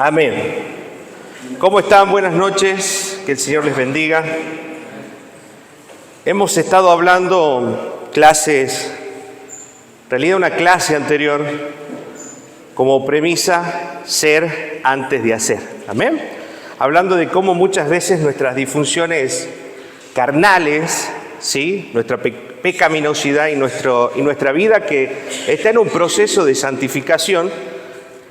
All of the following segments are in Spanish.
Amén. ¿Cómo están? Buenas noches. Que el Señor les bendiga. Hemos estado hablando clases, en realidad una clase anterior, como premisa, ser antes de hacer. Amén. Hablando de cómo muchas veces nuestras disfunciones carnales, ¿sí?, nuestra pecaminosidad y nuestra vida que está en un proceso de santificación,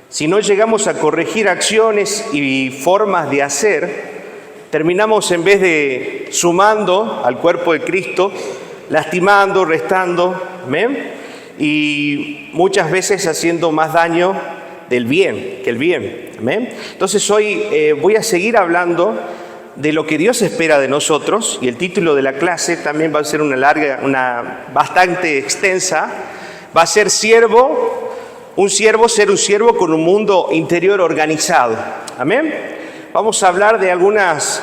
si no llegamos a corregir acciones y formas de hacer, terminamos en vez de sumando al cuerpo de Cristo, lastimando, restando, ¿amén? Y muchas veces haciendo más daño del bien que el bien, ¿amén? Entonces hoy voy a seguir hablando de lo que Dios espera de nosotros, y el título de la clase también va a ser bastante extensa, va a ser ser un siervo con un mundo interior organizado. Amén. Vamos a hablar de algunas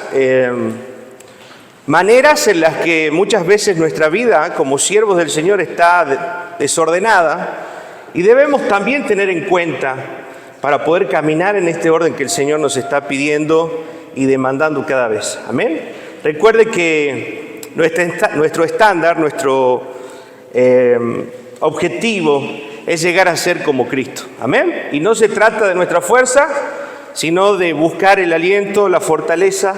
maneras en las que muchas veces nuestra vida como siervos del Señor está desordenada, y debemos también tener en cuenta para poder caminar en este orden que el Señor nos está pidiendo y demandando cada vez. Amén. Recuerde que nuestro estándar, nuestro objetivo es llegar a ser como Cristo. Amén. Y no se trata de nuestra fuerza, sino de buscar el aliento, la fortaleza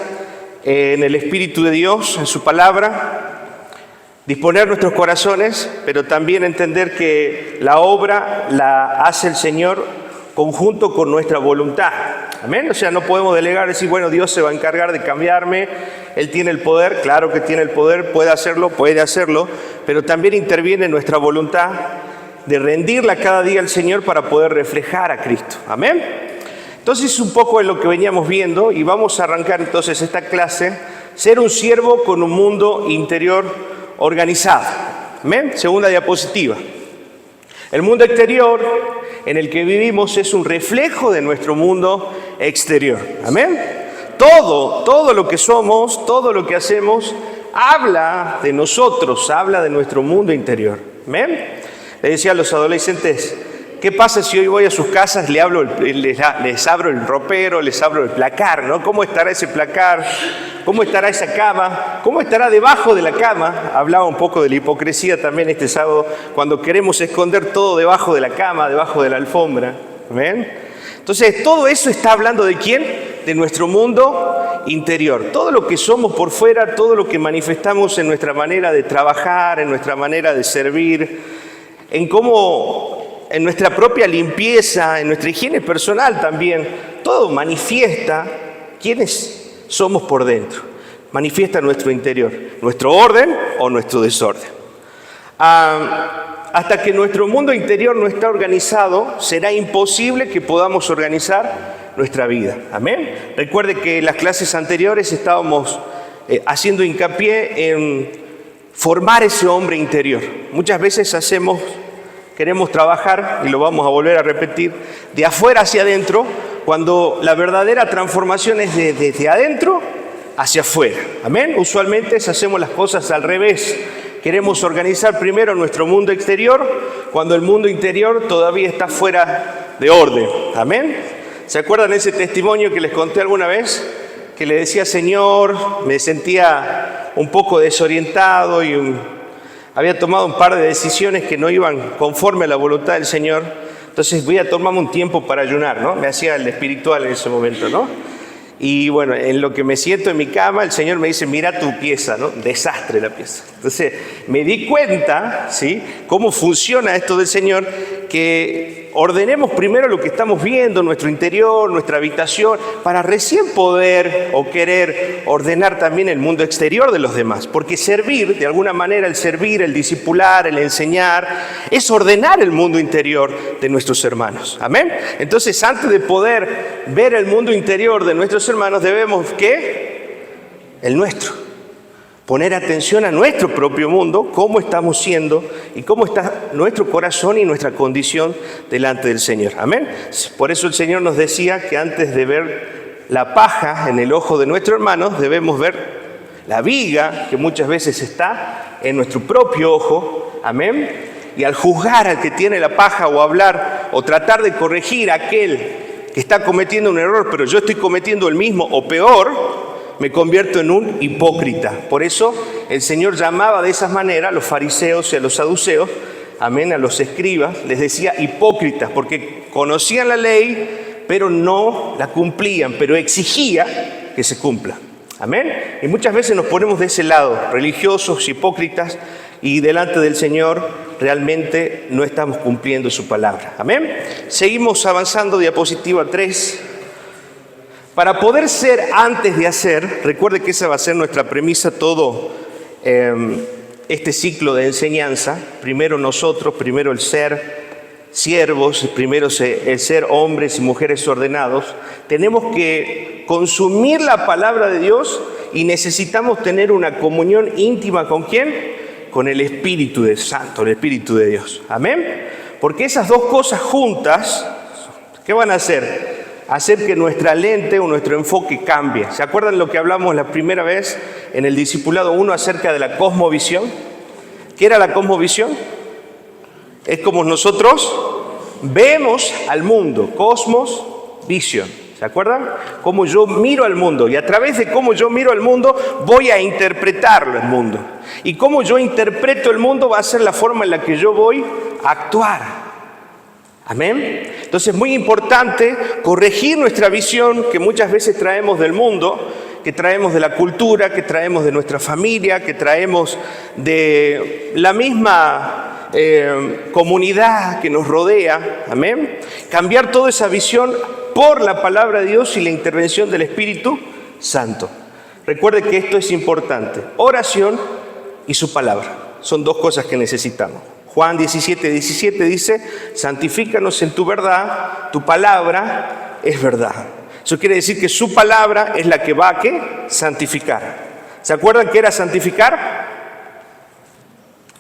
en el Espíritu de Dios, en su palabra, disponer nuestros corazones, pero también entender que la obra la hace el Señor conjunto con nuestra voluntad. Amén. O sea, no podemos delegar, decir, bueno, Dios se va a encargar de cambiarme, Él tiene el poder, claro que tiene el poder, puede hacerlo, pero también interviene en nuestra voluntad de rendirla cada día al Señor para poder reflejar a Cristo. Amén. Entonces es un poco en lo que veníamos viendo, y vamos a arrancar entonces esta clase, ser un siervo con un mundo interior organizado. Amén. Segunda diapositiva. El mundo exterior en el que vivimos es un reflejo de nuestro mundo exterior. Amén. Todo lo que somos, todo lo que hacemos, habla de nosotros, habla de nuestro mundo interior. Amén. Le decía a los adolescentes, ¿qué pasa si hoy voy a sus casas, les abro el ropero, les abro el placar, ¿no? ¿Cómo estará ese placar? ¿Cómo estará esa cama? ¿Cómo estará debajo de la cama? Hablaba un poco de la hipocresía también este sábado, cuando queremos esconder todo debajo de la cama, debajo de la alfombra. ¿Ven? Entonces, todo eso está hablando ¿de quién? De nuestro mundo interior. Todo lo que somos por fuera, todo lo que manifestamos en nuestra manera de trabajar, en nuestra manera de servir, en nuestra propia limpieza, en nuestra higiene personal también, todo manifiesta quiénes somos por dentro, manifiesta nuestro interior, nuestro orden o nuestro desorden. Hasta que nuestro mundo interior no está organizado, será imposible que podamos organizar nuestra vida. Amén. Recuerde que en las clases anteriores estábamos haciendo hincapié en formar ese hombre interior. Muchas veces queremos trabajar, y lo vamos a volver a repetir, de afuera hacia adentro, cuando la verdadera transformación es desde adentro hacia afuera. Amén. Usualmente hacemos las cosas al revés. Queremos organizar primero nuestro mundo exterior, cuando el mundo interior todavía está fuera de orden. Amén. ¿Se acuerdan ese testimonio que les conté alguna vez? Que le decía, Señor, me sentía un poco desorientado y había tomado un par de decisiones que no iban conforme a la voluntad del Señor. Entonces voy a tomarme un tiempo para ayunar, ¿no? Me hacía el espiritual en ese momento, ¿no? Y bueno, en lo que me siento en mi cama, el Señor me dice, mira tu pieza, ¿no? Desastre la pieza. Entonces me di cuenta, ¿sí?, cómo funciona esto del Señor, que ordenemos primero lo que estamos viendo, nuestro interior, nuestra habitación, para recién poder o querer ordenar también el mundo exterior de los demás. Porque servir, de alguna manera, el servir, el discipular, el enseñar, es ordenar el mundo interior de nuestros hermanos. Amén. Entonces, antes de poder ver el mundo interior de nuestros hermanos, debemos, ¿qué? El nuestro. Poner atención a nuestro propio mundo, cómo estamos siendo y cómo está nuestro corazón y nuestra condición delante del Señor. Amén. Por eso el Señor nos decía que antes de ver la paja en el ojo de nuestro hermano, debemos ver la viga que muchas veces está en nuestro propio ojo. Amén. Y al juzgar al que tiene la paja, o hablar o tratar de corregir a aquel que está cometiendo un error, pero yo estoy cometiendo el mismo o peor, me convierto en un hipócrita. Por eso el Señor llamaba de esa manera a los fariseos y a los saduceos, amén, a los escribas, les decía hipócritas, porque conocían la ley, pero no la cumplían, pero exigía que se cumpla. Amén. Y muchas veces nos ponemos de ese lado, religiosos, hipócritas, y delante del Señor realmente no estamos cumpliendo su palabra. Amén. Seguimos avanzando, diapositiva 3. Para poder ser antes de hacer, recuerde que esa va a ser nuestra premisa todo este ciclo de enseñanza. Primero nosotros, primero el ser siervos, primero el ser hombres y mujeres ordenados. Tenemos que consumir la palabra de Dios y necesitamos tener una comunión íntima ¿con quién? Con el Espíritu de Santo, el Espíritu de Dios. Amén. Porque esas dos cosas juntas, ¿qué van a hacer? Hacer que nuestra lente o nuestro enfoque cambie. ¿Se acuerdan lo que hablamos la primera vez en el Discipulado 1 acerca de la cosmovisión? ¿Qué era la cosmovisión? Es como nosotros vemos al mundo, cosmos, visión. ¿Se acuerdan? Cómo yo miro al mundo y a través de cómo yo miro al mundo voy a interpretarlo el mundo. Y cómo yo interpreto el mundo va a ser la forma en la que yo voy a actuar. Amén. Entonces es muy importante corregir nuestra visión que muchas veces traemos del mundo, que traemos de la cultura, que traemos de nuestra familia, que traemos de la misma comunidad que nos rodea. Amén. Cambiar toda esa visión por la palabra de Dios y la intervención del Espíritu Santo. Recuerde que esto es importante. Oración y su palabra. Son dos cosas que necesitamos. Juan 17:17 dice, santifícanos en tu verdad, tu palabra es verdad. Eso quiere decir que su palabra es la que va a ¿qué? Santificar. ¿Se acuerdan qué era santificar?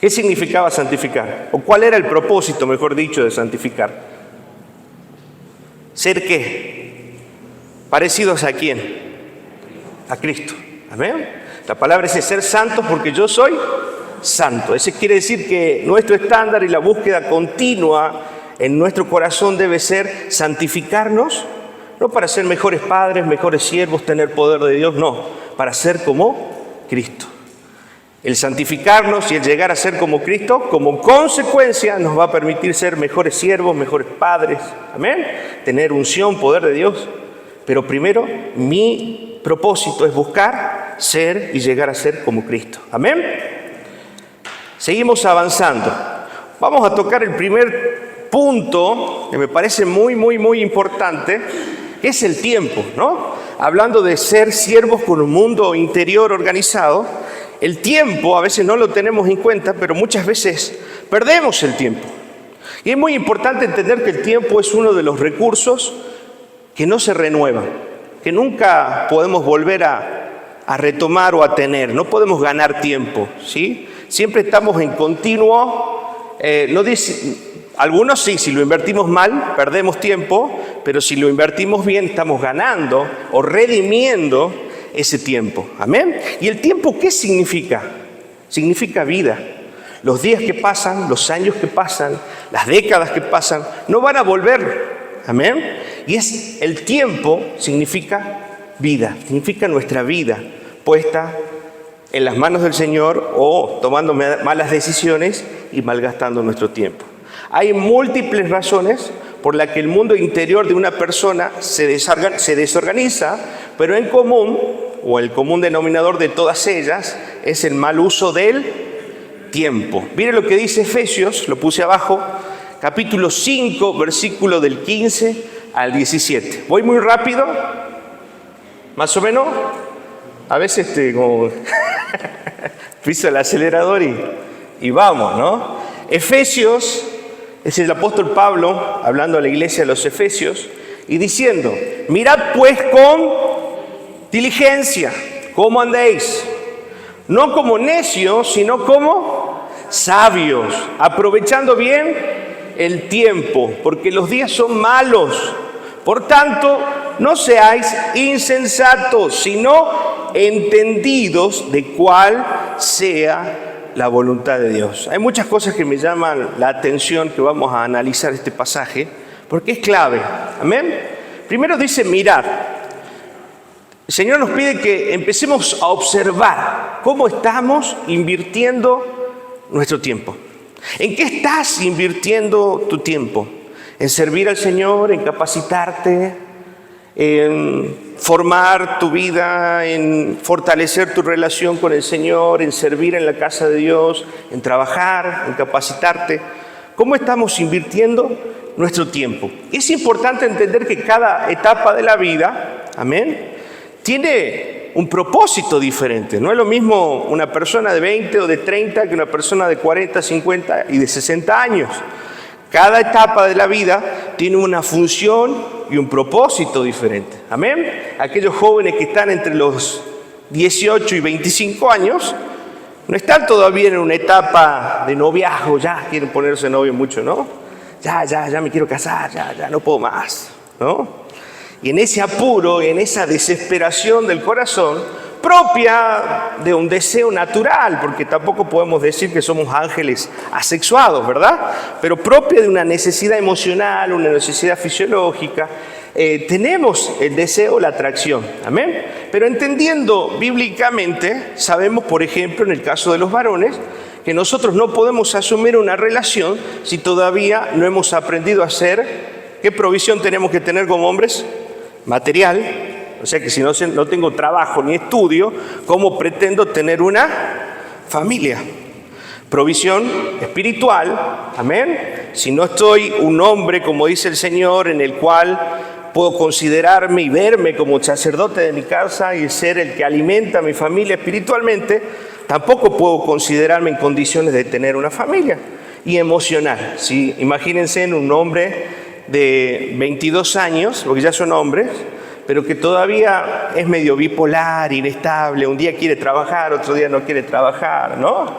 ¿Qué significaba santificar? ¿O cuál era el propósito, mejor dicho, de santificar? ¿Ser qué? ¿Parecidos a quién? A Cristo. ¿Amén? La palabra es ser santo porque yo soy santo. Eso quiere decir que nuestro estándar y la búsqueda continua en nuestro corazón debe ser santificarnos, no para ser mejores padres, mejores siervos, tener poder de Dios, no, para ser como Cristo. El santificarnos y el llegar a ser como Cristo, como consecuencia, nos va a permitir ser mejores siervos, mejores padres, amén, tener unción, poder de Dios. Pero primero, mi propósito es buscar ser y llegar a ser como Cristo, amén. Seguimos avanzando. Vamos a tocar el primer punto que me parece muy importante, que es el tiempo, ¿no? Hablando de ser siervos con un mundo interior organizado, el tiempo a veces no lo tenemos en cuenta, pero muchas veces perdemos el tiempo. Y es muy importante entender que el tiempo es uno de los recursos que no se renuevan, que nunca podemos volver a retomar o a tener. No podemos ganar tiempo, ¿sí? Siempre estamos en continuo, algunos sí, si lo invertimos mal, perdemos tiempo, pero si lo invertimos bien, estamos ganando o redimiendo ese tiempo. ¿Amén? ¿Y el tiempo qué significa? Significa vida. Los días que pasan, los años que pasan, las décadas que pasan, no van a volver. ¿Amén? Y el tiempo significa vida, significa nuestra vida puesta en las manos del Señor o tomando malas decisiones y malgastando nuestro tiempo. Hay múltiples razones por las que el mundo interior de una persona se desorganiza, pero en común, o el común denominador de todas ellas, es el mal uso del tiempo. Mire lo que dice Efesios, lo puse abajo, capítulo 5, versículo del 15 al 17. Voy muy rápido, más o menos. A veces como piso el acelerador y vamos, ¿no? Efesios, es el apóstol Pablo hablando a la iglesia de los Efesios y diciendo, mirad pues con diligencia cómo andéis, no como necios, sino como sabios, aprovechando bien el tiempo, porque los días son malos. Por tanto, no seáis insensatos, sino entendidos de cuál sea la voluntad de Dios. Hay muchas cosas que me llaman la atención que vamos a analizar este pasaje, porque es clave. Amén. Primero dice mirar. El Señor nos pide que empecemos a observar cómo estamos invirtiendo nuestro tiempo. ¿En qué estás invirtiendo tu tiempo? ¿En servir al Señor, en capacitarte, en formar tu vida, en fortalecer tu relación con el Señor, en servir en la casa de Dios, en trabajar, en capacitarte? ¿Cómo estamos invirtiendo nuestro tiempo? Es importante entender que cada etapa de la vida, amén, tiene un propósito diferente. No es lo mismo una persona de 20 o de 30 que una persona de 40, 50 y de 60 años. Cada etapa de la vida tiene una función y un propósito diferente. Amén. Aquellos jóvenes que están entre los 18 y 25 años no están todavía en una etapa de noviazgo, ya quieren ponerse novio mucho, ¿no? Ya me quiero casar, ya no puedo más, ¿no? Y en ese apuro, en esa desesperación del corazón, propia de un deseo natural, porque tampoco podemos decir que somos ángeles asexuados, ¿verdad? Pero propia de una necesidad emocional, una necesidad fisiológica, tenemos el deseo, la atracción, ¿amén? Pero entendiendo bíblicamente, sabemos, por ejemplo, en el caso de los varones, que nosotros no podemos asumir una relación si todavía no hemos aprendido a hacer. ¿Qué provisión tenemos que tener como hombres? Material. O sea que si no tengo trabajo ni estudio, ¿cómo pretendo tener una familia? Provisión espiritual, amén. Si no estoy un hombre, como dice el Señor, en el cual puedo considerarme y verme como sacerdote de mi casa y ser el que alimenta a mi familia espiritualmente, tampoco puedo considerarme en condiciones de tener una familia. Y emocional, ¿sí? Imagínense en un hombre de 22 años, porque ya son hombres, pero que todavía es medio bipolar, inestable, un día quiere trabajar, otro día no quiere trabajar, ¿no?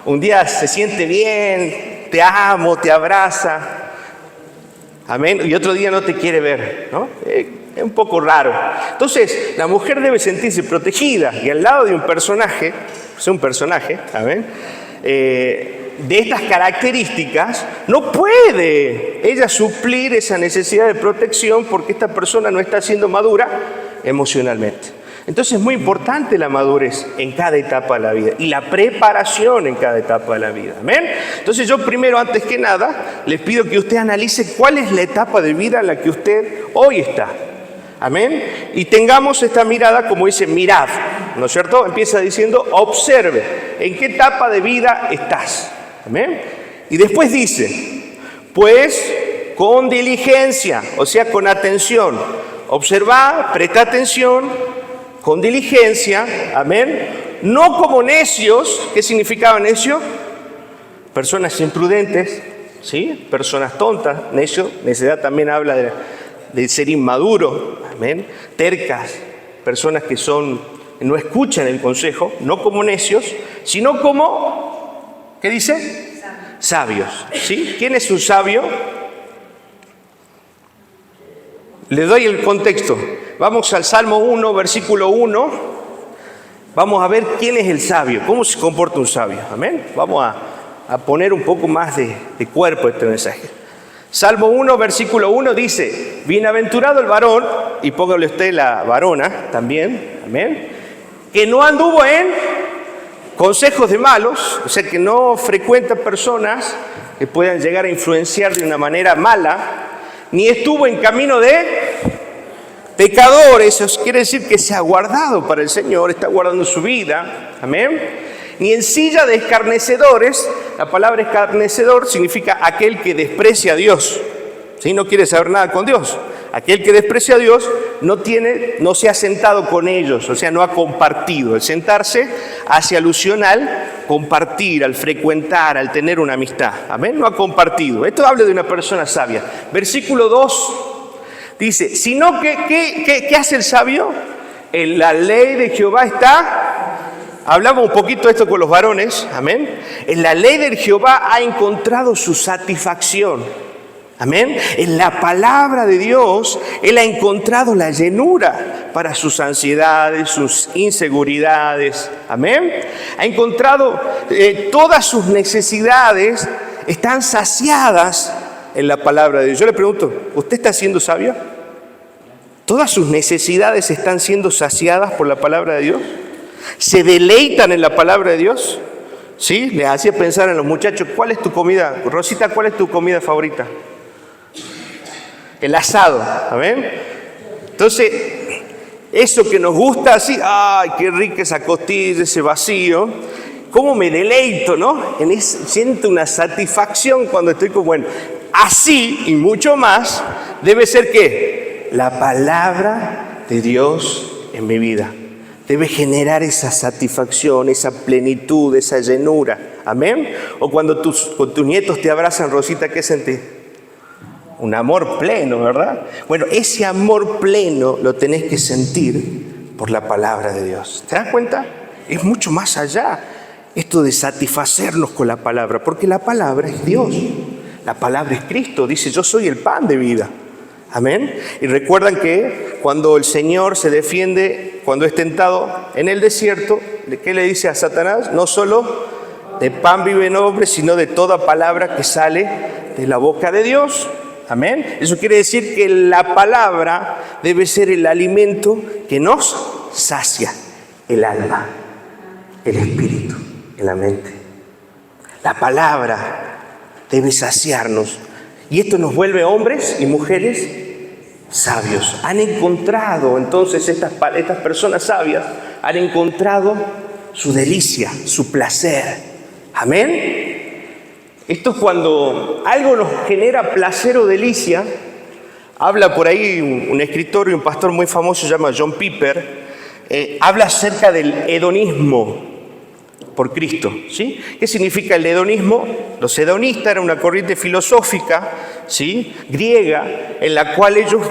Un día se siente bien, te amo, te abraza, amén, y otro día no te quiere ver, ¿no? Es un poco raro. Entonces, la mujer debe sentirse protegida, y al lado de un personaje, amén, de estas características, no puede ella suplir esa necesidad de protección porque esta persona no está siendo madura emocionalmente. Entonces es muy importante la madurez en cada etapa de la vida y la preparación en cada etapa de la vida. ¿Amén? Entonces yo primero, antes que nada, les pido que usted analice cuál es la etapa de vida en la que usted hoy está. Amén. Y tengamos esta mirada, como dice, mirad, ¿no es cierto? Empieza diciendo, observe, ¿en qué etapa de vida estás? Amén. Y después dice, pues con diligencia, o sea, con atención. Observa, presta atención, con diligencia, amén. No como necios. ¿Qué significaba necio? Personas imprudentes, ¿sí? Personas tontas. Necio, necedad también habla de ser inmaduro, amén. Tercas, personas que no escuchan el consejo, no como necios, sino como, ¿qué dice? Sabios, ¿sí? ¿Quién es un sabio? Le doy el contexto. Vamos al Salmo 1, versículo 1. Vamos a ver quién es el sabio, cómo se comporta un sabio, amén. Vamos a poner un poco más de cuerpo a este mensaje. Salmo 1, versículo 1 dice, bienaventurado el varón, y póngale usted la varona también, amén, que no anduvo en consejos de malos, o sea, que no frecuenta personas que puedan llegar a influenciar de una manera mala, ni estuvo en camino de pecadores, eso quiere decir que se ha guardado para el Señor, está guardando su vida, amén. Ni en silla de escarnecedores. La palabra escarnecedor significa aquel que desprecia a Dios, ¿sí? No quiere saber nada con Dios. Aquel que desprecia a Dios no se ha sentado con ellos, o sea, no ha compartido. El sentarse hace alusión al compartir, al frecuentar, al tener una amistad. Amén, no ha compartido. Esto habla de una persona sabia. Versículo 2 dice, sino que, ¿qué hace el sabio? En la ley de Jehová está. Hablamos un poquito de esto con los varones, amén. En la ley de Jehová ha encontrado su satisfacción, amén. En la palabra de Dios, él ha encontrado la llenura para sus ansiedades, sus inseguridades, amén. Ha encontrado todas sus necesidades, están saciadas en la palabra de Dios. Yo le pregunto, ¿usted está siendo sabio? ¿Todas sus necesidades están siendo saciadas por la palabra de Dios? ¿Se deleitan en la palabra de Dios? ¿Sí? Les hacía pensar a los muchachos, ¿cuál es tu comida? Rosita, ¿cuál es tu comida favorita? El asado, ¿amén? Entonces, eso que nos gusta así, ¡ay, qué rica esa costilla, ese vacío! ¿Cómo me deleito, no? Siento una satisfacción cuando estoy con, bueno, así y mucho más debe ser ¿qué? La palabra de Dios en mi vida. Debe generar esa satisfacción, esa plenitud, esa llenura. ¿Amén? O cuando con tus nietos te abrazan, Rosita, ¿qué sentís? Un amor pleno, ¿verdad? Bueno, ese amor pleno lo tenés que sentir por la palabra de Dios. ¿Te das cuenta? Es mucho más allá esto de satisfacernos con la palabra, porque la palabra es Dios. La palabra es Cristo. Dice, yo soy el pan de vida. Amén. Y recuerdan que cuando el Señor se defiende, cuando es tentado en el desierto, ¿qué le dice a Satanás? No solo de pan vive el hombre, sino de toda palabra que sale de la boca de Dios. Amén. Eso quiere decir que la palabra debe ser el alimento que nos sacia el alma, el espíritu, la mente. La palabra debe saciarnos. Y esto nos vuelve hombres y mujeres sabios. Han encontrado, entonces, estas personas sabias han encontrado su delicia, su placer. Amén. Esto es cuando algo nos genera placer o delicia. Habla por ahí un escritor y un pastor muy famoso, se llama John Piper. Habla acerca del hedonismo por Cristo, ¿sí? ¿Qué significa el hedonismo? Los hedonistas era una corriente filosófica, ¿sí?, griega, en la cual ellos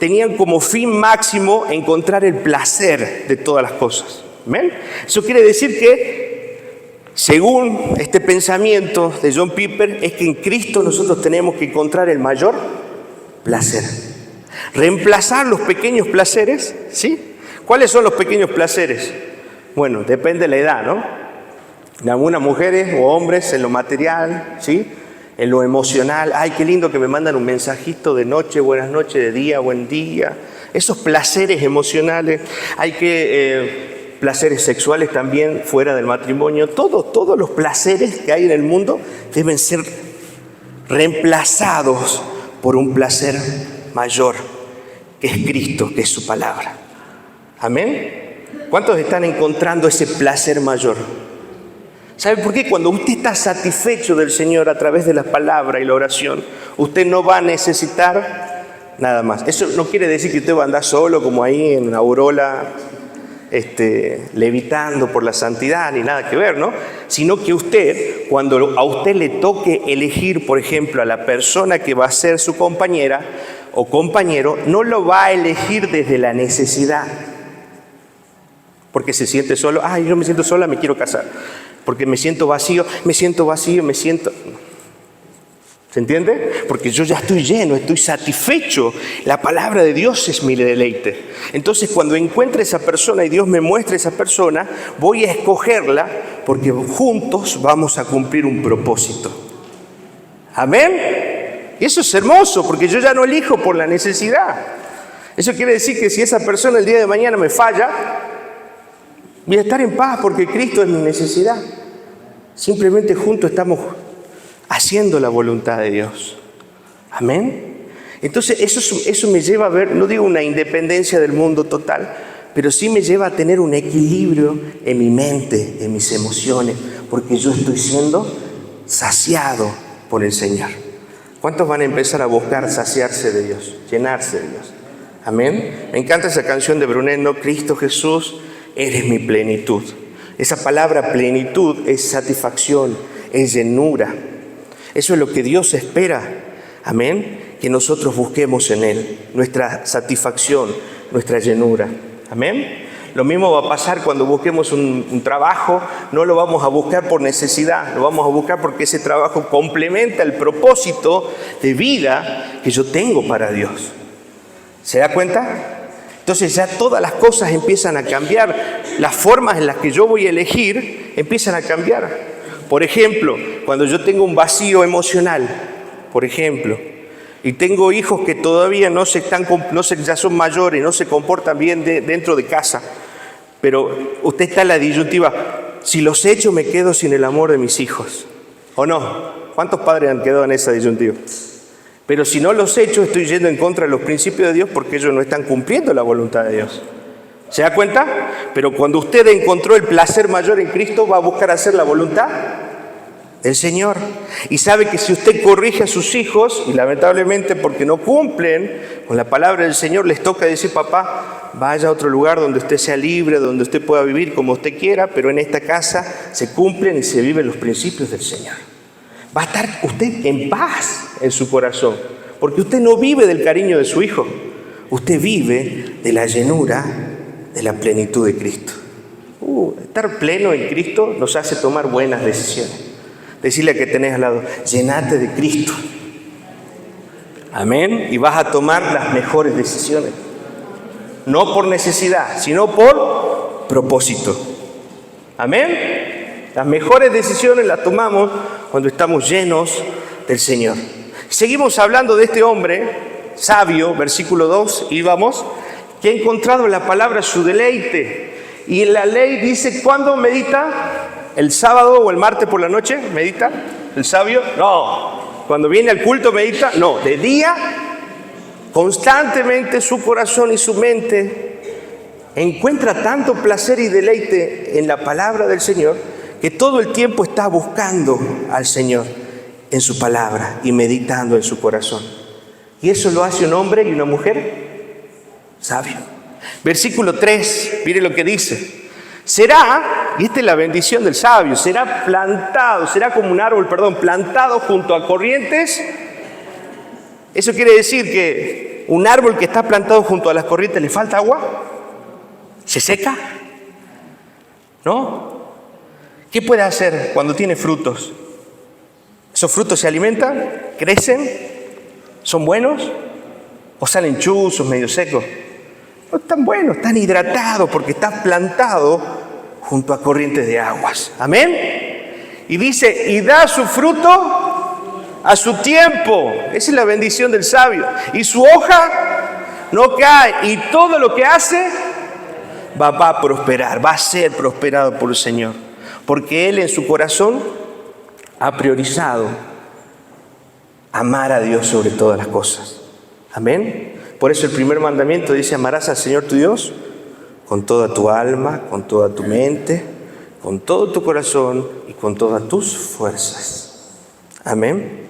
tenían como fin máximo encontrar el placer de todas las cosas. ¿Amén? Eso quiere decir que, según este pensamiento de John Piper, es que en Cristo nosotros tenemos que encontrar el mayor placer. Reemplazar los pequeños placeres, ¿sí? ¿Cuáles son los pequeños placeres? Bueno, depende de la edad, ¿no? De algunas mujeres o hombres en lo material, ¿sí?, en lo emocional. Ay, qué lindo que me mandan un mensajito de noche, buenas noches, de día, buen día. Esos placeres emocionales. Hay que placeres sexuales también fuera del matrimonio. Todos los placeres que hay en el mundo deben ser reemplazados por un placer mayor, que es Cristo, que es su palabra. Amén. ¿Cuántos están encontrando ese placer mayor? ¿Sabe por qué? Cuando usted está satisfecho del Señor a través de la palabra y la oración, usted no va a necesitar nada más. Eso no quiere decir que usted va a andar solo como ahí en una aureola, levitando por la santidad, ni nada que ver, ¿no? Sino que usted, cuando a usted le toque elegir, por ejemplo, a la persona que va a ser su compañera o compañero, no lo va a elegir desde la necesidad. Porque se siente solo. Ay, yo me siento sola, me quiero casar. Porque me siento vacío. ¿Se entiende? Porque yo ya estoy lleno, estoy satisfecho. La palabra de Dios es mi deleite. Entonces, cuando encuentre esa persona y Dios me muestre esa persona, voy a escogerla porque juntos vamos a cumplir un propósito. Amén. Y eso es hermoso porque yo ya no elijo por la necesidad. Eso quiere decir que si esa persona el día de mañana me falla, voy a estar en paz porque Cristo es mi necesidad. Simplemente juntos estamos haciendo la voluntad de Dios. Amén. Entonces eso me lleva a ver, no digo una independencia del mundo total, pero sí me lleva a tener un equilibrio en mi mente, en mis emociones, porque yo estoy siendo saciado por el Señor. ¿Cuántos van a empezar a buscar saciarse de Dios, llenarse de Dios? Amén. Me encanta esa canción de Brunet, ¿no? Cristo Jesús, eres mi plenitud. Esa palabra plenitud es satisfacción, es llenura. Eso es lo que Dios espera, amén, que nosotros busquemos en Él, nuestra satisfacción, nuestra llenura, amén. Lo mismo va a pasar cuando busquemos un trabajo, no lo vamos a buscar por necesidad, lo vamos a buscar porque ese trabajo complementa el propósito de vida que yo tengo para Dios. ¿Se da cuenta? Entonces ya todas las cosas empiezan a cambiar, las formas en las que yo voy a elegir empiezan a cambiar. Por ejemplo, cuando yo tengo un vacío emocional, por ejemplo, Y tengo hijos que todavía ya son mayores, no se comportan bien dentro de casa. Pero usted está en la disyuntiva, si los echo me quedo sin el amor de mis hijos. ¿O no? ¿Cuántos padres han quedado en esa disyuntiva? Pero si no los echo, estoy yendo en contra de los principios de Dios porque ellos no están cumpliendo la voluntad de Dios. ¿Se da cuenta? Pero cuando usted encontró el placer mayor en Cristo, va a buscar hacer la voluntad del Señor. Y sabe que si usted corrige a sus hijos, y lamentablemente porque no cumplen con la palabra del Señor, les toca decir, papá, vaya a otro lugar donde usted sea libre, donde usted pueda vivir como usted quiera, pero en esta casa se cumplen y se viven los principios del Señor. Va a estar usted en paz en su corazón, porque usted no vive del cariño de su hijo, usted vive de la llenura, de la plenitud de Cristo. Estar pleno en Cristo nos hace tomar buenas decisiones. Decirle a que tenés al lado, llenate de Cristo. Amén. Y vas a tomar las mejores decisiones. No por necesidad, sino por propósito. Amén. Las mejores decisiones las tomamos cuando estamos llenos del Señor. Seguimos hablando de este hombre sabio, versículo 2, íbamos, que ha encontrado en la palabra su deleite. Y en la ley dice, ¿cuándo medita? ¿El sábado o el martes por la noche medita el sabio? No. ¿Cuando viene al culto medita? No. De día, constantemente su corazón y su mente encuentra tanto placer y deleite en la palabra del Señor que todo el tiempo está buscando al Señor en su palabra y meditando en su corazón. Y eso lo hace un hombre y una mujer sabio. Versículo 3, mire lo que dice. Será, y esta es la bendición del sabio, será como un árbol, plantado junto a corrientes. Eso quiere decir que un árbol que está plantado junto a las corrientes, ¿le falta agua? ¿Se seca? ¿No? ¿Qué puede hacer cuando tiene frutos? ¿Esos frutos se alimentan? ¿Crecen? ¿Son buenos? ¿O salen chuzos, medio secos? No están buenos, están hidratados porque está plantado junto a corrientes de aguas. Amén. Y dice, y da su fruto a su tiempo. Esa es la bendición del sabio. Y su hoja no cae. Y todo lo que hace va a prosperar, va a ser prosperado por el Señor. Porque Él en su corazón ha priorizado amar a Dios sobre todas las cosas. Amén. Por eso el primer mandamiento dice, amarás al Señor tu Dios con toda tu alma, con toda tu mente, con todo tu corazón y con todas tus fuerzas. Amén.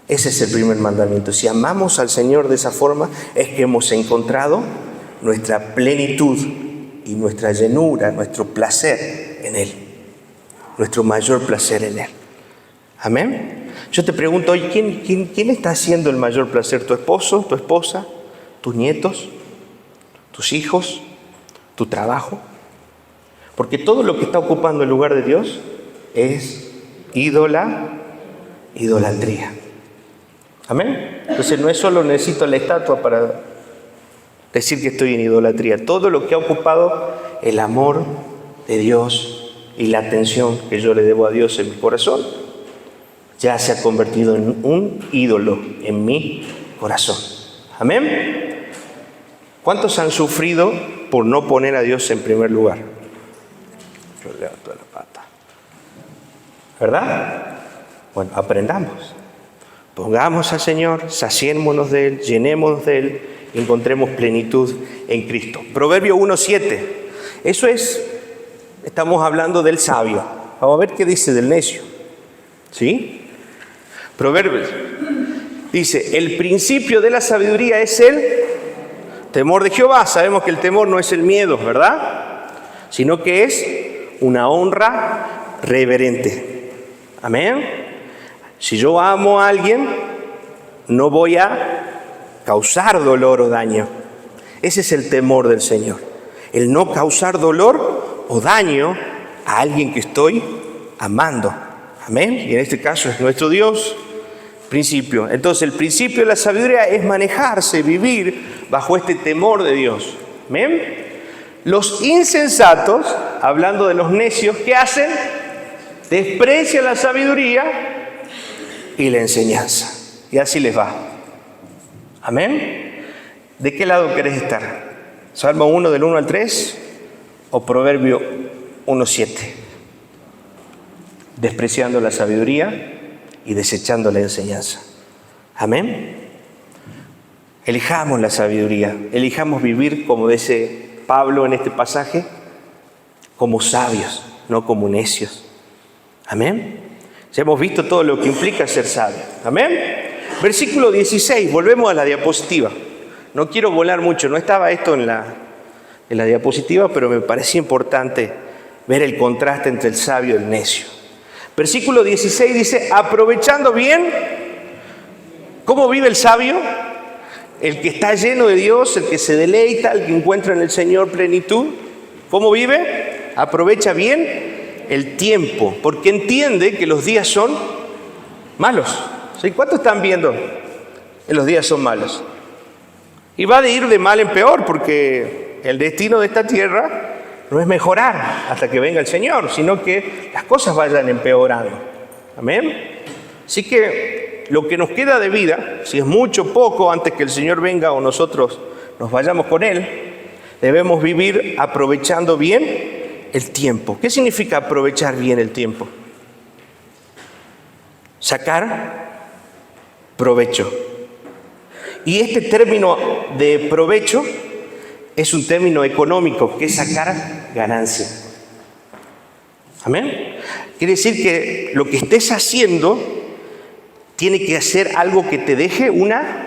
Ese es el primer mandamiento. Si amamos al Señor de esa forma, es que hemos encontrado nuestra plenitud y nuestra llenura, nuestro placer en Él. Nuestro mayor placer en Él. Amén. Yo te pregunto hoy, ¿quién está haciendo el mayor placer? ¿Tu esposo, tu esposa, tus nietos, tus hijos, tu trabajo? Porque todo lo que está ocupando el lugar de Dios es idolatría. Amén. Entonces no es solo necesito la estatua para decir que estoy en idolatría. Todo lo que ha ocupado el amor de Dios y la atención que yo le debo a Dios en mi corazón, ya se ha convertido en un ídolo en mi corazón. Amén. ¿Cuántos han sufrido por no poner a Dios en primer lugar? Yo levanto la pata. ¿Verdad? Bueno, aprendamos. Pongamos al Señor, saciémonos de Él, llenémonos de Él, y encontremos plenitud en Cristo. Proverbio 1:7. Eso es, estamos hablando del sabio. Vamos a ver qué dice del necio. ¿Sí? Proverbios dice, el principio de la sabiduría es el temor de Jehová. Sabemos que el temor no es el miedo, ¿verdad? Sino que es una honra reverente. Amén. Si yo amo a alguien, no voy a causar dolor o daño. Ese es el temor del Señor. El no causar dolor o daño a alguien que estoy amando. Amén. Y en este caso es nuestro Dios. Principio. Entonces el principio de la sabiduría es manejarse, vivir bajo este temor de Dios. ¿Amén? Los insensatos, hablando de los necios, ¿qué hacen? Desprecian la sabiduría y la enseñanza. Y así les va. Amén. ¿De qué lado querés estar? ¿Salmo 1 del 1 al 3 o Proverbio 1:7? Despreciando la sabiduría y desechando la enseñanza. Amén. Elijamos la sabiduría, elijamos vivir, como dice Pablo en este pasaje, como sabios, no como necios. Amén. Ya hemos visto todo lo que implica ser sabio. Amén. Versículo 16, volvemos a la diapositiva. No quiero volar mucho, no estaba esto en la diapositiva, pero me parecía importante ver el contraste entre el sabio y el necio. Versículo 16 dice, aprovechando bien, ¿cómo vive el sabio? El que está lleno de Dios, el que se deleita, el que encuentra en el Señor plenitud. ¿Cómo vive? Aprovecha bien el tiempo, porque entiende que los días son malos. ¿Sí? ¿Cuántos están viendo que los días son malos? Y va de ir de mal en peor, porque el destino de esta tierra no es mejorar hasta que venga el Señor, sino que las cosas vayan empeorando. Amén. Así que lo que nos queda de vida, si es mucho o poco antes que el Señor venga o nosotros nos vayamos con Él, debemos vivir aprovechando bien el tiempo. ¿Qué significa aprovechar bien el tiempo? Sacar provecho. Y este término de provecho es un término económico, que es sacar ganancia. Amén. Quiere decir que lo que estés haciendo tiene que hacer algo que te deje una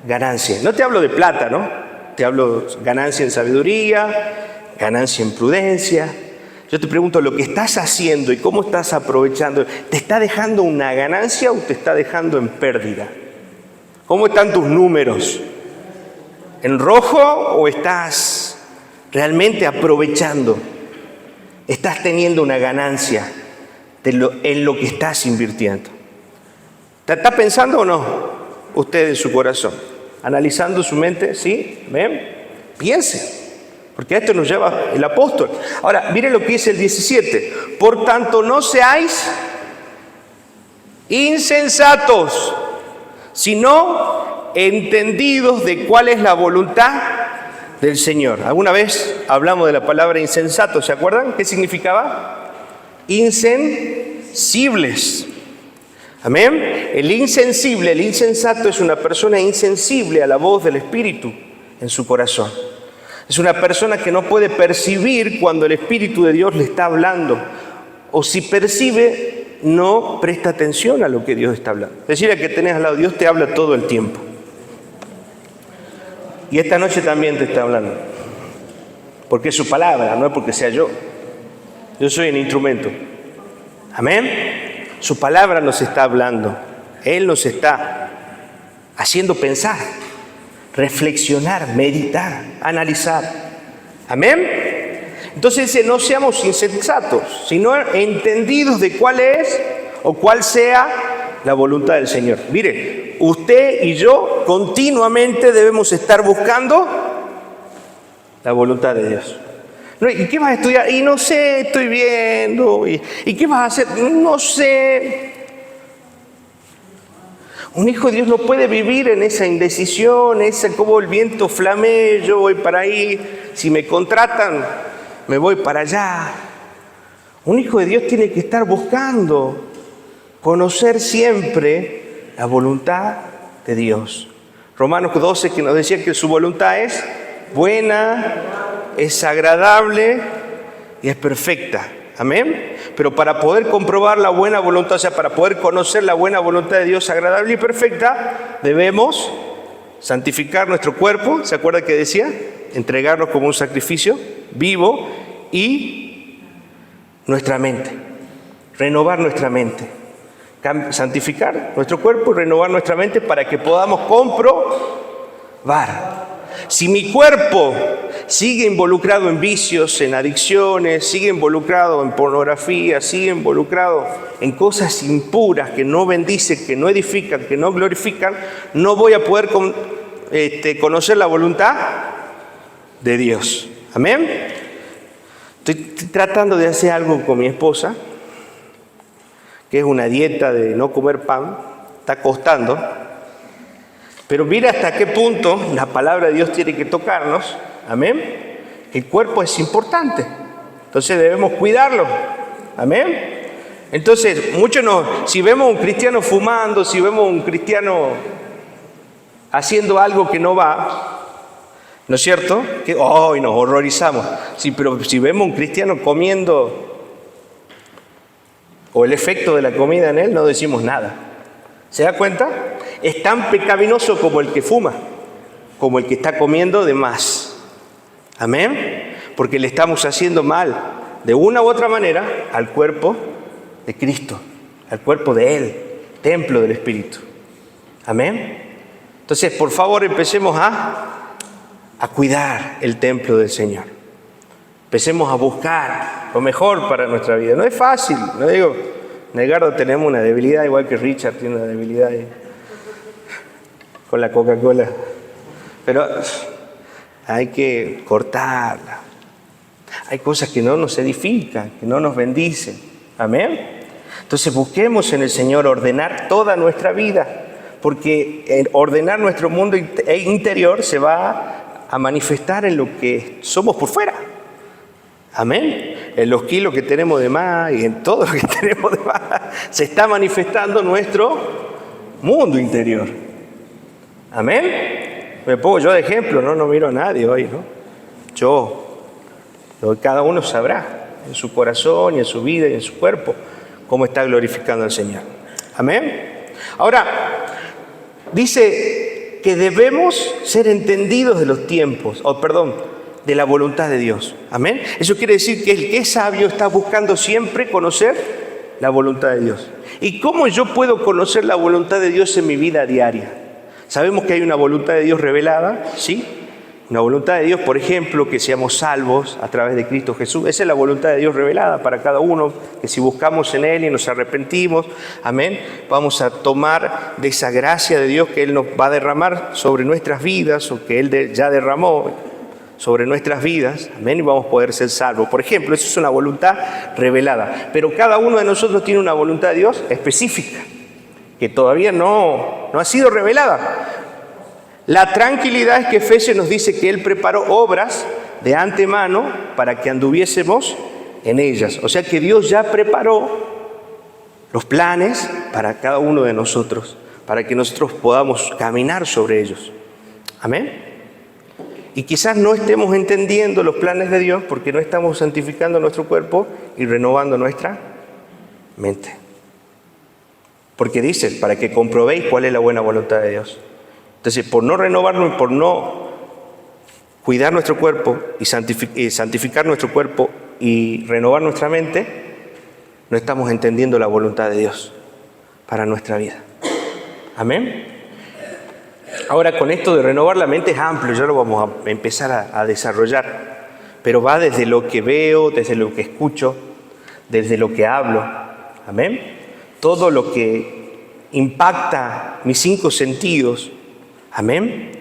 ganancia. No te hablo de plata, ¿no? Te hablo de ganancia en sabiduría, ganancia en prudencia. Yo te pregunto, lo que estás haciendo y cómo estás aprovechando, ¿te está dejando una ganancia o te está dejando en pérdida? ¿Cómo están tus números? ¿En rojo o estás realmente aprovechando? ¿Estás teniendo una ganancia en lo que estás invirtiendo? ¿Está pensando o no usted en su corazón? ¿Analizando su mente? ¿Sí? ¿Ven? Piense, porque a esto nos lleva el apóstol. Ahora, miren lo que dice el 17. Por tanto, no seáis insensatos, sino entendidos de cuál es la voluntad del Señor. Alguna vez hablamos de la palabra insensato, ¿se acuerdan? ¿Qué significaba? Insensibles. Amén. El insensible, el insensato es una persona insensible a la voz del Espíritu en su corazón. Es una persona que no puede percibir cuando el Espíritu de Dios le está hablando. O si percibe, no presta atención a lo que Dios está hablando. Decirle que tenés al lado, Dios te habla todo el tiempo. Y esta noche también te está hablando. Porque es su palabra, no es porque sea yo. Yo soy el instrumento. Amén. Su palabra nos está hablando. Él nos está haciendo pensar, reflexionar, meditar, analizar. Amén. Entonces dice, no seamos insensatos, sino entendidos de cuál es o cuál sea la voluntad del Señor. Mire, usted y yo continuamente debemos estar buscando la voluntad de Dios. ¿Y qué vas a estudiar? Y no sé, estoy viendo. ¿Y qué vas a hacer? No sé. Un hijo de Dios no puede vivir en esa indecisión, como el viento flamee, yo voy para ahí, si me contratan, me voy para allá. Un hijo de Dios tiene que estar buscando conocer siempre la voluntad de Dios. Romanos 12, que nos decía que su voluntad es buena, es agradable y es perfecta. Amén. Pero para poder comprobar la buena voluntad, o sea, para poder conocer la buena voluntad de Dios agradable y perfecta, debemos santificar nuestro cuerpo. ¿Se acuerda que decía? Entregarnos como un sacrificio vivo, y nuestra mente, renovar nuestra mente, santificar nuestro cuerpo y renovar nuestra mente para que podamos comprobar. Si mi cuerpo sigue involucrado en vicios, en adicciones, sigue involucrado en pornografía, sigue involucrado en cosas impuras que no bendicen, que no edifican, que no glorifican, no voy a poder conocer la voluntad de Dios. Amén. Estoy tratando de hacer algo con mi esposa, que es una dieta de no comer pan, está costando. Pero mira hasta qué punto la palabra de Dios tiene que tocarnos. Amén. El cuerpo es importante. Entonces debemos cuidarlo. Amén. Entonces, si vemos a un cristiano fumando, si vemos a un cristiano haciendo algo que no va, ¿no es cierto? Que hoy nos horrorizamos. Sí, pero si vemos a un cristiano comiendo, o el efecto de la comida en él, no decimos nada. ¿Se da cuenta? Es tan pecaminoso como el que fuma, como el que está comiendo de más. Amén. Porque le estamos haciendo mal, de una u otra manera, al cuerpo de Cristo, al cuerpo de Él, templo del Espíritu. Amén. Entonces, por favor, empecemos a cuidar el templo del Señor. Empecemos a buscar lo mejor para nuestra vida. No es fácil, no digo, Edgardo tenemos una debilidad, igual que Richard tiene una debilidad con la Coca-Cola. Pero hay que cortarla. Hay cosas que no nos edifican, que no nos bendicen. Amén. Entonces busquemos en el Señor ordenar toda nuestra vida, porque ordenar nuestro mundo interior se va a manifestar en lo que somos por fuera. Amén. En los kilos que tenemos de más y en todo lo que tenemos de más se está manifestando nuestro mundo interior. Amén. Me pongo yo de ejemplo, no miro a nadie hoy, ¿no? Cada uno sabrá en su corazón y en su vida y en su cuerpo cómo está glorificando al Señor. Amén. Ahora, dice que debemos ser entendidos de los tiempos, de la voluntad de Dios. Amén. Eso quiere decir que el que es sabio está buscando siempre conocer la voluntad de Dios. ¿Y cómo yo puedo conocer la voluntad de Dios en mi vida diaria? Sabemos que hay una voluntad de Dios revelada, ¿sí? Una voluntad de Dios, por ejemplo, que seamos salvos a través de Cristo Jesús. Esa es la voluntad de Dios revelada para cada uno, que si buscamos en Él y nos arrepentimos, amén, vamos a tomar de esa gracia de Dios que Él nos va a derramar sobre nuestras vidas, o que Él ya derramó sobre nuestras vidas, amén, y vamos a poder ser salvos. Por ejemplo, eso es una voluntad revelada. Pero cada uno de nosotros tiene una voluntad de Dios específica, que todavía no ha sido revelada. La tranquilidad es que Efesios nos dice que Él preparó obras de antemano para que anduviésemos en ellas. O sea que Dios ya preparó los planes para cada uno de nosotros, para que nosotros podamos caminar sobre ellos. Amén. Y quizás no estemos entendiendo los planes de Dios porque no estamos santificando nuestro cuerpo y renovando nuestra mente. Porque dice, para que comprobéis cuál es la buena voluntad de Dios. Entonces, por no renovarnos y por no cuidar nuestro cuerpo y santificar nuestro cuerpo y renovar nuestra mente, no estamos entendiendo la voluntad de Dios para nuestra vida. Amén. Ahora, con esto de renovar la mente es amplio, ya lo vamos a empezar a desarrollar, pero va desde lo que veo, desde lo que escucho, desde lo que hablo. Amén. Todo lo que impacta mis 5 sentidos. Amén.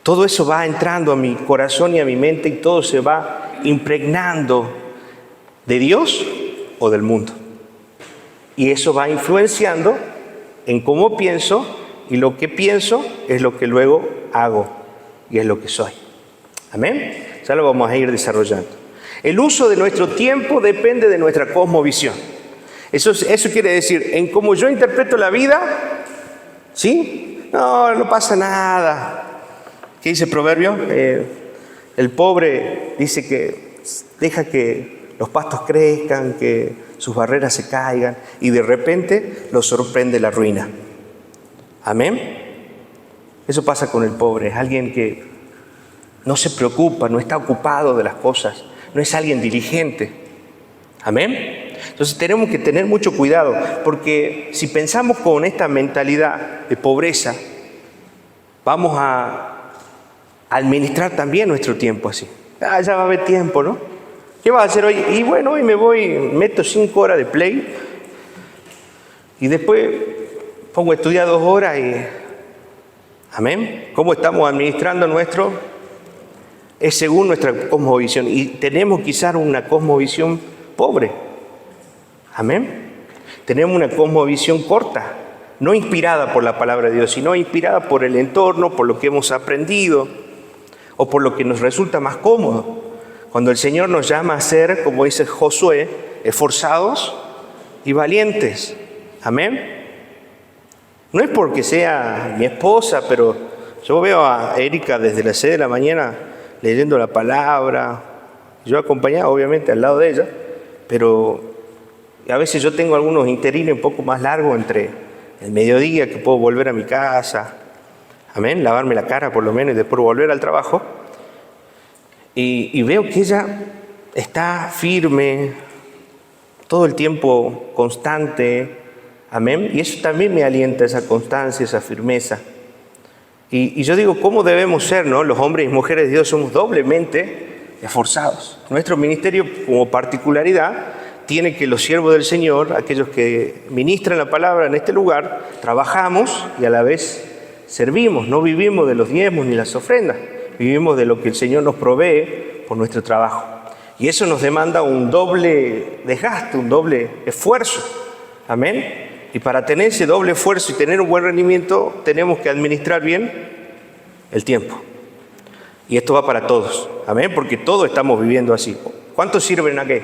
Todo eso va entrando a mi corazón y a mi mente y todo se va impregnando de Dios o del mundo. Y eso va influenciando en cómo pienso, y lo que pienso es lo que luego hago y es lo que soy. Amén. Ya lo vamos a ir desarrollando. El uso de nuestro tiempo depende de nuestra cosmovisión. Eso quiere decir, en cómo yo interpreto la vida, ¿sí? No pasa nada. ¿Qué dice el proverbio? El pobre dice que deja que los pastos crezcan, que sus barreras se caigan, y de repente lo sorprende la ruina. Amén. Eso pasa con el pobre. Es alguien que no se preocupa, no está ocupado de las cosas, no es alguien diligente. Amén. Entonces tenemos que tener mucho cuidado, porque si pensamos con esta mentalidad de pobreza, vamos a administrar también nuestro tiempo así. Ya va a haber tiempo, ¿no? ¿Qué vas a hacer hoy? Y bueno, hoy me voy, meto 5 horas de play y después pongo a estudiar 2 horas y... Amén. ¿Cómo estamos administrando nuestro? Es según nuestra cosmovisión, y tenemos quizás una cosmovisión pobre. Amén. Tenemos una cosmovisión corta, no inspirada por la palabra de Dios, sino inspirada por el entorno, por lo que hemos aprendido o por lo que nos resulta más cómodo. Cuando el Señor nos llama a ser, como dice Josué, esforzados y valientes. Amén. No es porque sea mi esposa, pero yo veo a Erika desde las 6 de la mañana leyendo la palabra. Yo acompañado, obviamente, al lado de ella, pero a veces yo tengo algunos interinos un poco más largos entre el mediodía, que puedo volver a mi casa, amén, lavarme la cara por lo menos y después volver al trabajo. Y veo que ella está firme, todo el tiempo constante, amén. Y eso también me alienta, esa constancia, esa firmeza. Y yo digo, ¿cómo debemos ser, no? Los hombres y mujeres de Dios somos doblemente esforzados. Nuestro ministerio, como particularidad, tiene que los siervos del Señor, aquellos que ministran la palabra en este lugar, trabajamos y a la vez servimos. No vivimos de los diezmos ni las ofrendas. Vivimos de lo que el Señor nos provee por nuestro trabajo. Y eso nos demanda un doble desgaste, un doble esfuerzo. Amén. Y para tener ese doble esfuerzo y tener un buen rendimiento, tenemos que administrar bien el tiempo. Y esto va para todos. Amén. Porque todos estamos viviendo así. ¿Cuántos sirven aquí?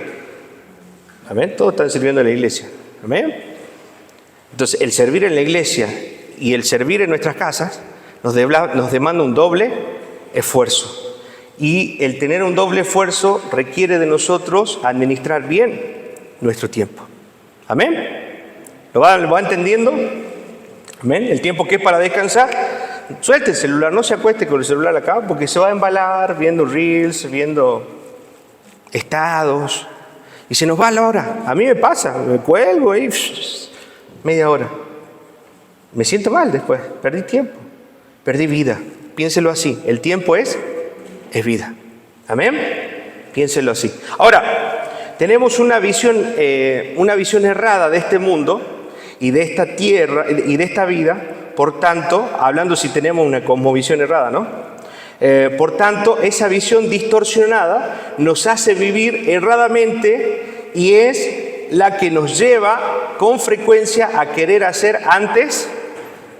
Amén. Todos están sirviendo en la iglesia. Amén. Entonces, el servir en la iglesia y el servir en nuestras casas nos demanda un doble esfuerzo. Y el tener un doble esfuerzo requiere de nosotros administrar bien nuestro tiempo. Amén. ¿Lo va entendiendo? Amén. El tiempo que es para descansar, suelte el celular, no se acueste con el celular acá porque se va a embalar viendo reels, viendo estados y se nos va la hora. A mí me pasa, me cuelgo y media hora. Me siento mal después, perdí tiempo, perdí vida. Piénselo así, el tiempo es vida. Amén. Piénselo así. Ahora, tenemos una visión errada de este mundo y de esta tierra y de esta vida. Por tanto, hablando si tenemos una cosmovisión errada, ¿no? Por tanto, esa visión distorsionada nos hace vivir erradamente y es la que nos lleva con frecuencia a querer hacer antes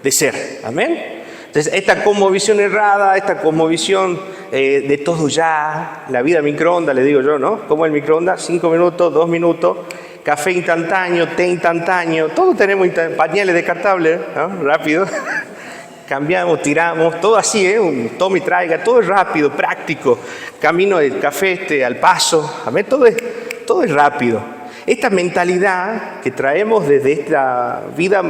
de ser. Amén. Entonces, esta cosmovisión errada, esta cosmovisión de todo ya, la vida microondas, le digo yo, ¿no? Como el microondas, 5 minutos, 2 minutos, café instantáneo, té instantáneo, todos tenemos pañales descartables, ¿no? Rápido, cambiamos, tiramos, todo así, un toma y traiga, todo es rápido, práctico, camino del café al paso, ¿amén? Todo es rápido. Esta mentalidad que traemos desde esta vida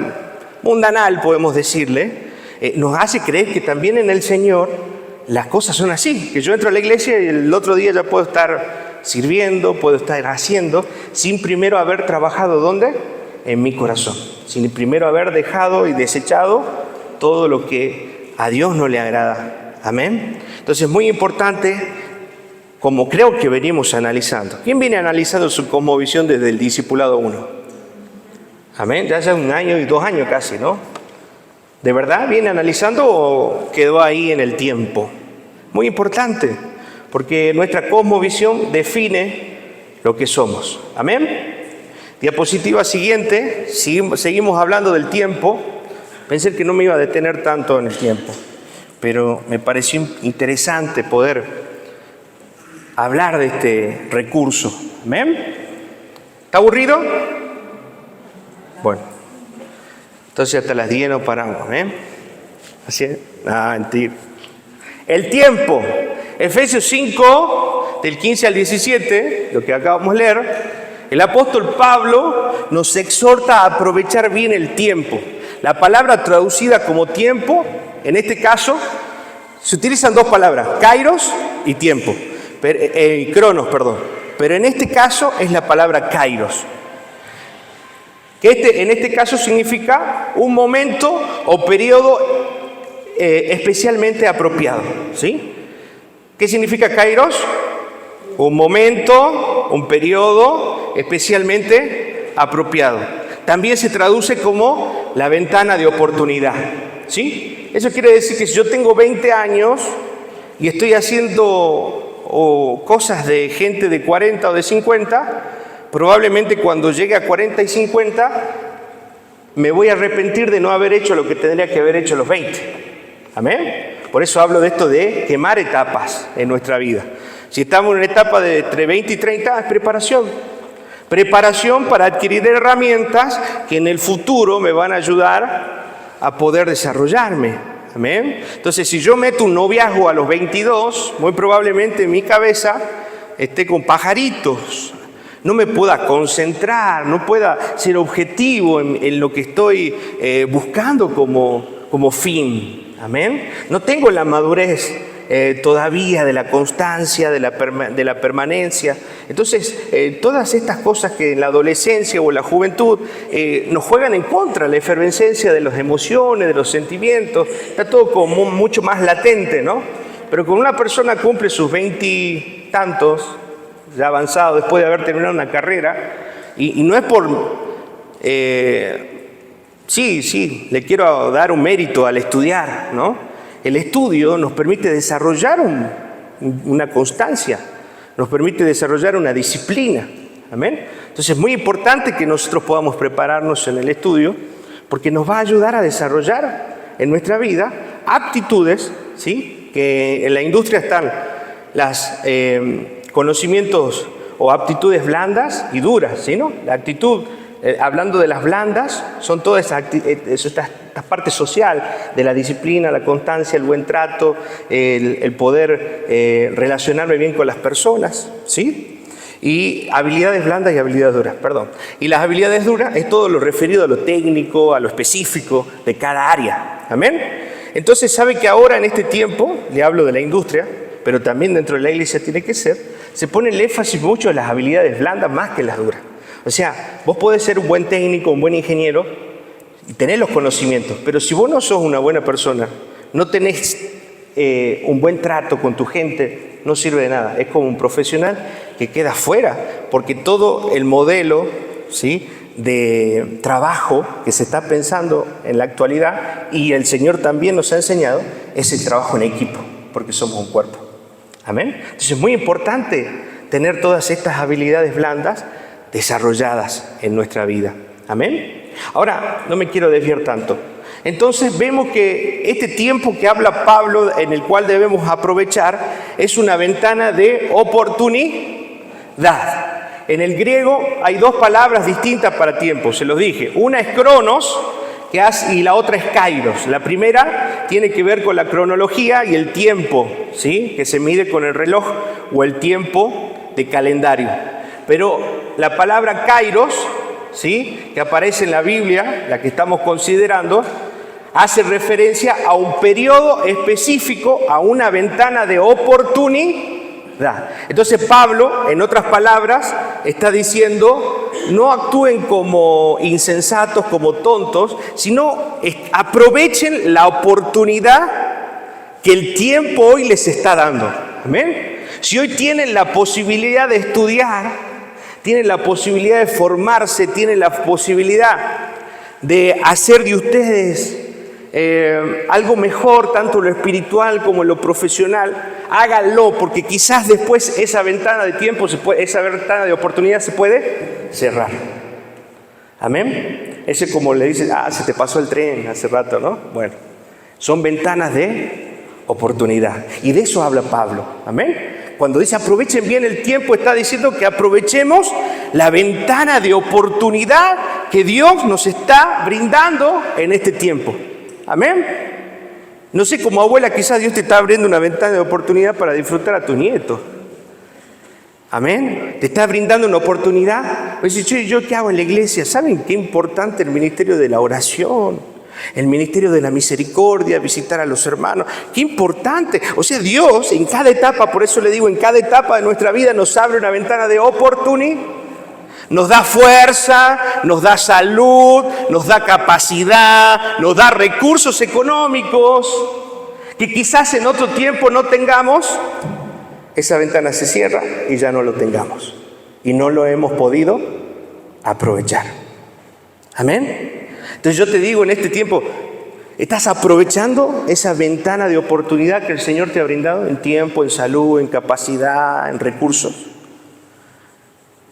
mundanal, podemos decirle, nos hace creer que también en el Señor las cosas son así, que yo entro a la iglesia y el otro día ya puedo estar sirviendo, puedo estar haciendo, sin primero haber trabajado, ¿dónde? En mi corazón, sin primero haber dejado y desechado todo lo que a Dios no le agrada. Amén. Entonces es muy importante, como creo que venimos analizando. ¿Quién viene analizando su cosmovisión desde el discipulado 1? Amén, ya hace 1 año y 2 años casi, ¿no? ¿De verdad viene analizando o quedó ahí en el tiempo? Muy importante, porque nuestra cosmovisión define lo que somos. Amén. Diapositiva siguiente, seguimos hablando del tiempo. Pensé que no me iba a detener tanto en el tiempo, pero me pareció interesante poder hablar de este recurso. Amén. ¿Está aburrido? Bueno. Entonces hasta las 10 no paramos, ¿eh? Así es. Mentira. El tiempo. Efesios 5, del 15 al 17, lo que acabamos de leer, el apóstol Pablo nos exhorta a aprovechar bien el tiempo. La palabra traducida como tiempo, en este caso, se utilizan 2 palabras, kairos y tiempo. Cronos, perdón. Pero en este caso es la palabra kairos. Que en este caso significa un momento o periodo especialmente apropiado, ¿sí? ¿Qué significa kairos? Un momento, un periodo especialmente apropiado. También se traduce como la ventana de oportunidad, ¿sí? Eso quiere decir que si yo tengo 20 años y estoy haciendo cosas de gente de 40 o de 50, probablemente cuando llegue a 40 y 50 me voy a arrepentir de no haber hecho lo que tendría que haber hecho a los 20. Amén. Por eso hablo de esto de quemar etapas en nuestra vida. Si estamos en una etapa de entre 20 y 30, es preparación. Preparación para adquirir herramientas que en el futuro me van a ayudar a poder desarrollarme. Amén. Entonces, si yo meto un noviazgo a los 22, muy probablemente mi cabeza esté con pajaritos. No me pueda concentrar, no pueda ser objetivo en lo que estoy buscando como fin. Amén. No tengo la madurez todavía de la constancia, de la permanencia. Entonces, todas estas cosas que en la adolescencia o en la juventud nos juegan en contra, la efervescencia de las emociones, de los sentimientos, está todo como mucho más latente, ¿no? Pero cuando una persona cumple sus 20 y tantos, ya avanzado, después de haber terminado una carrera, y no es por... sí, le quiero dar un mérito al estudiar, ¿no? El estudio nos permite desarrollar una constancia, nos permite desarrollar una disciplina. Amén. Entonces es muy importante que nosotros podamos prepararnos en el estudio, porque nos va a ayudar a desarrollar en nuestra vida aptitudes, ¿sí? Que en la industria están las conocimientos o aptitudes blandas y duras, ¿sí, no? La actitud, hablando de las blandas, son todas estas partes social de la disciplina, la constancia, el buen trato, el poder relacionarme bien con las personas, ¿sí? Y habilidades blandas y habilidades duras, perdón. Y las habilidades duras es todo lo referido a lo técnico, a lo específico de cada área. ¿Amén? Entonces, sabe que ahora en este tiempo, le hablo de la industria, pero también dentro de la iglesia tiene que ser, se pone el énfasis mucho en las habilidades blandas más que en las duras. O sea, vos podés ser un buen técnico, un buen ingeniero y tener los conocimientos, pero si vos no sos una buena persona, no tenés un buen trato con tu gente, no sirve de nada. Es como un profesional que queda fuera, porque todo el modelo, ¿sí?, de trabajo que se está pensando en la actualidad, y el Señor también nos ha enseñado, es el trabajo en equipo, porque somos un cuerpo. Amén. Entonces es muy importante tener todas estas habilidades blandas desarrolladas en nuestra vida. Amén. Ahora, no me quiero desviar tanto. Entonces vemos que este tiempo que habla Pablo, en el cual debemos aprovechar, es una ventana de oportunidad. En el griego hay dos palabras distintas para tiempo, se los dije. Una es cronos y la otra es kairos. La primera tiene que ver con la cronología y el tiempo, ¿sí?, que se mide con el reloj o el tiempo de calendario. Pero la palabra kairos, ¿sí?, que aparece en la Biblia, la que estamos considerando, hace referencia a un periodo específico, a una ventana de oportunidad. Entonces Pablo, en otras palabras, está diciendo: no actúen como insensatos, como tontos, sino aprovechen la oportunidad que el tiempo hoy les está dando. ¿Amén? Si hoy tienen la posibilidad de estudiar, tienen la posibilidad de formarse, tienen la posibilidad de hacer de ustedes algo mejor, tanto en lo espiritual como en lo profesional, háganlo, porque quizás después esa ventana de tiempo, esa ventana de oportunidad se puede cerrar. Amén. Ese, como le dicen, se te pasó el tren hace rato, ¿no? Bueno, son ventanas de oportunidad, y de eso habla Pablo. Amén. Cuando dice aprovechen bien el tiempo, está diciendo que aprovechemos la ventana de oportunidad que Dios nos está brindando en este tiempo. Amén. No sé, como abuela, quizás Dios te está abriendo una ventana de oportunidad para disfrutar a tus nietos. Amén. Te está brindando una oportunidad. Pues, ¿yo qué hago en la iglesia? ¿Saben qué importante el ministerio de la oración? El ministerio de la misericordia, visitar a los hermanos. ¡Qué importante! O sea, Dios en cada etapa, por eso le digo, en cada etapa de nuestra vida nos abre una ventana de oportunidad. Nos da fuerza, nos da salud, nos da capacidad, nos da recursos económicos que quizás en otro tiempo no tengamos. Esa ventana se cierra y ya no lo tengamos. Y no lo hemos podido aprovechar. Amén. Entonces yo te digo, en este tiempo, ¿estás aprovechando esa ventana de oportunidad que el Señor te ha brindado en tiempo, en salud, en capacidad, en recursos?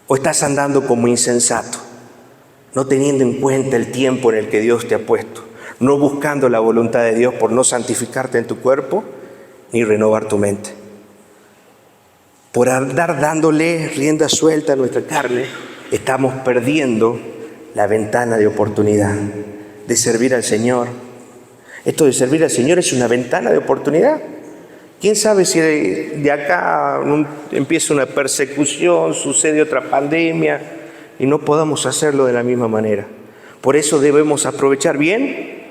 ¿O estás andando como insensato? no teniendo en cuenta el tiempo en el que Dios te ha puesto, no buscando la voluntad de Dios por no santificarte en tu cuerpo ni renovar tu mente. Por andar dándole rienda suelta a nuestra carne, estamos perdiendo la ventana de oportunidad de servir al Señor. Esto de servir al Señor es una ventana de oportunidad. ¿Quién sabe si de acá empieza una persecución, sucede otra pandemia y no podamos hacerlo de la misma manera? Por eso debemos aprovechar bien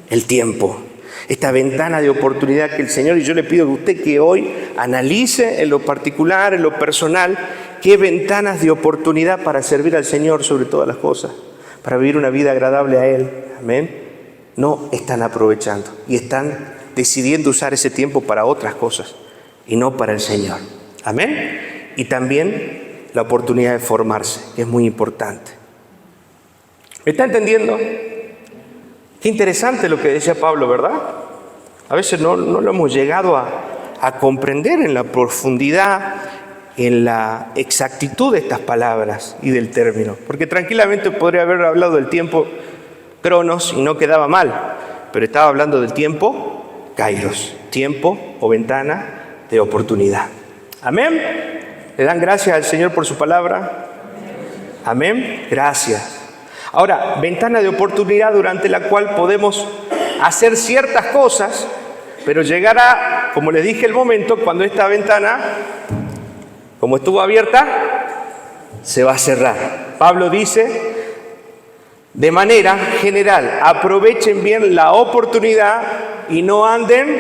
el tiempo, esta ventana de oportunidad que el Señor, y yo le pido a usted que hoy analice en lo particular, en lo personal, qué ventanas de oportunidad para servir al Señor sobre todas las cosas, para vivir una vida agradable a Él. Amén. No están aprovechando y están decidiendo usar ese tiempo para otras cosas y no para el Señor. Amén. Y también la oportunidad de formarse, que es muy importante. ¿Me está entendiendo? Qué interesante lo que decía Pablo, ¿verdad? A veces no lo hemos llegado a comprender en la profundidad, en la exactitud de estas palabras y del término. Porque tranquilamente podría haber hablado del tiempo cronos y no quedaba mal, pero estaba hablando del tiempo kairos, tiempo o ventana de oportunidad. Amén. ¿Le dan gracias al Señor por su palabra? Amén. Gracias. Ahora, ventana de oportunidad durante la cual podemos hacer ciertas cosas, pero llegará, como les dije, el momento cuando esta ventana, como estuvo abierta, se va a cerrar. Pablo dice, de manera general, aprovechen bien la oportunidad y no anden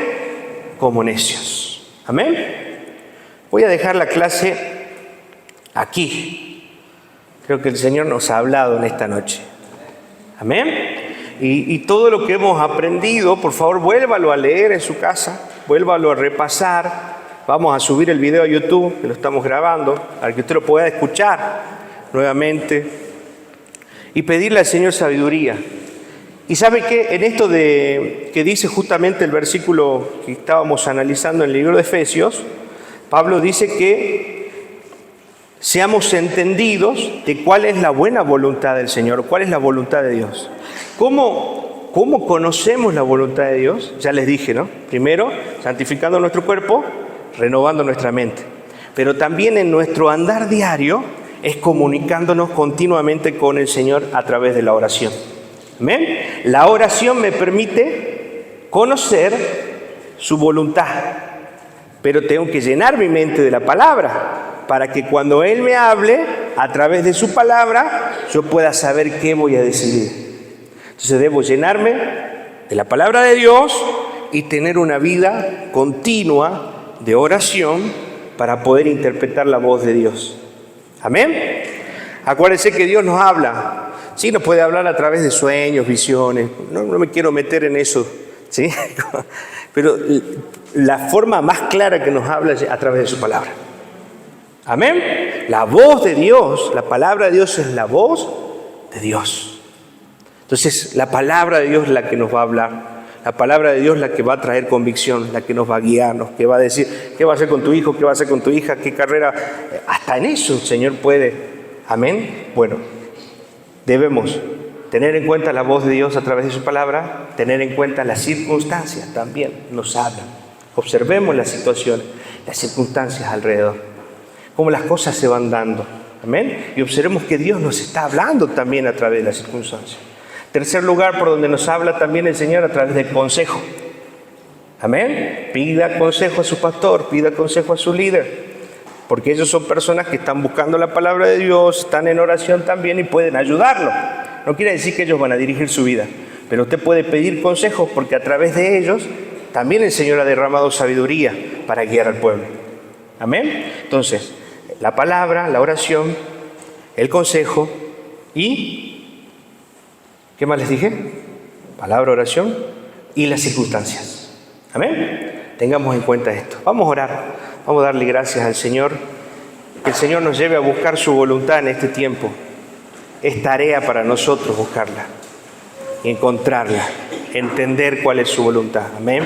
como necios. Amén. Voy a dejar la clase aquí. Creo que el Señor nos ha hablado en esta noche. Amén. Y todo lo que hemos aprendido, por favor, vuélvalo a leer en su casa, vuélvalo a repasar. Vamos a subir el video a YouTube, que lo estamos grabando, para que usted lo pueda escuchar nuevamente y pedirle al Señor sabiduría. Y sabe que en esto que dice justamente el versículo que estábamos analizando en el libro de Efesios, Pablo dice que seamos entendidos de cuál es la buena voluntad del Señor, cuál es la voluntad de Dios. ¿Cómo conocemos la voluntad de Dios? Ya les dije, ¿no? Primero, santificando nuestro cuerpo, renovando nuestra mente. Pero también en nuestro andar diario es comunicándonos continuamente con el Señor a través de la oración. ¿Amén? La oración me permite conocer su voluntad, pero tengo que llenar mi mente de la palabra para que cuando Él me hable a través de su palabra yo pueda saber qué voy a decidir. Entonces debo llenarme de la palabra de Dios y tener una vida continua de oración para poder interpretar la voz de Dios. Amén. Acuérdense que Dios nos habla. Sí, nos puede hablar a través de sueños, visiones. No me quiero meter en eso, ¿sí? Pero la forma más clara que nos habla es a través de su palabra. Amén. La voz de Dios, la palabra de Dios es la voz de Dios. Entonces, la palabra de Dios es la que nos va a hablar. La palabra de Dios es la que va a traer convicción, la que nos va a guiarnos, que va a decir qué va a hacer con tu hijo, qué va a hacer con tu hija, qué carrera. Hasta en eso el Señor puede. Amén. Bueno, debemos tener en cuenta la voz de Dios a través de su palabra, tener en cuenta las circunstancias también nos hablan. Observemos las situaciones, las circunstancias alrededor, cómo las cosas se van dando. Amén. Y observemos que Dios nos está hablando también a través de las circunstancias. Tercer lugar, por donde nos habla también el Señor a través del consejo. Amén. Pida consejo a su pastor, pida consejo a su líder, porque ellos son personas que están buscando la palabra de Dios, están en oración también y pueden ayudarlo. No quiere decir que ellos van a dirigir su vida, pero usted puede pedir consejos porque a través de ellos también el Señor ha derramado sabiduría para guiar al pueblo. Amén. Entonces, la palabra, la oración, el consejo y... ¿qué más les dije? Palabra, oración y las circunstancias. Amén. Tengamos en cuenta esto. Vamos a orar. Vamos a darle gracias al Señor. Que el Señor nos lleve a buscar su voluntad en este tiempo. Es tarea para nosotros buscarla, encontrarla, entender cuál es su voluntad. Amén.